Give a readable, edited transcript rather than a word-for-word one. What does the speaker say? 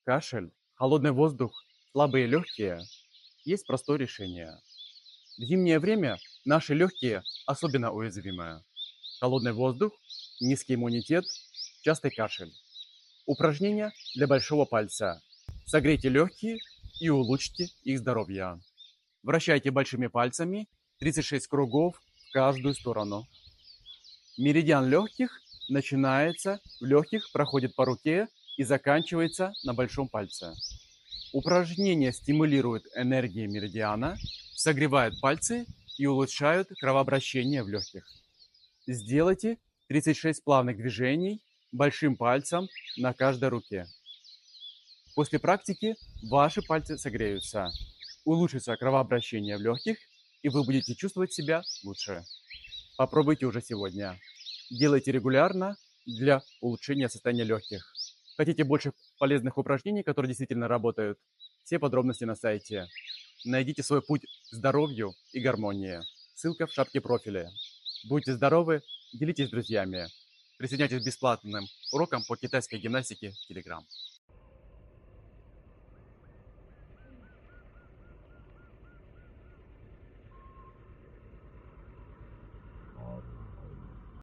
Кашель, холодный воздух, слабые легкие. Есть простое решение. В зимнее время наши легкие особенно уязвимы. Холодный воздух, низкий иммунитет, частый кашель. Упражнения для большого пальца. Согрейте легкие и улучшите их здоровье. Вращайте большими пальцами 36 кругов в каждую сторону. Меридиан легких начинается в легких, проходит по руке и заканчивается на большом пальце. Упражнения стимулируют энергии меридиана, согревают пальцы и улучшают кровообращение в легких. Сделайте 36 плавных движений большим пальцем на каждой руке. После практики ваши пальцы согреются, улучшится кровообращение в легких, и вы будете чувствовать себя лучше. Попробуйте уже сегодня. Делайте регулярно для улучшения состояния легких. Хотите больше полезных упражнений, которые действительно работают? Все подробности на сайте. Найдите свой путь к здоровью и гармонии. Ссылка в шапке профиля. Будьте здоровы, делитесь с друзьями. Присоединяйтесь к бесплатным урокам по китайской гимнастике в Telegram.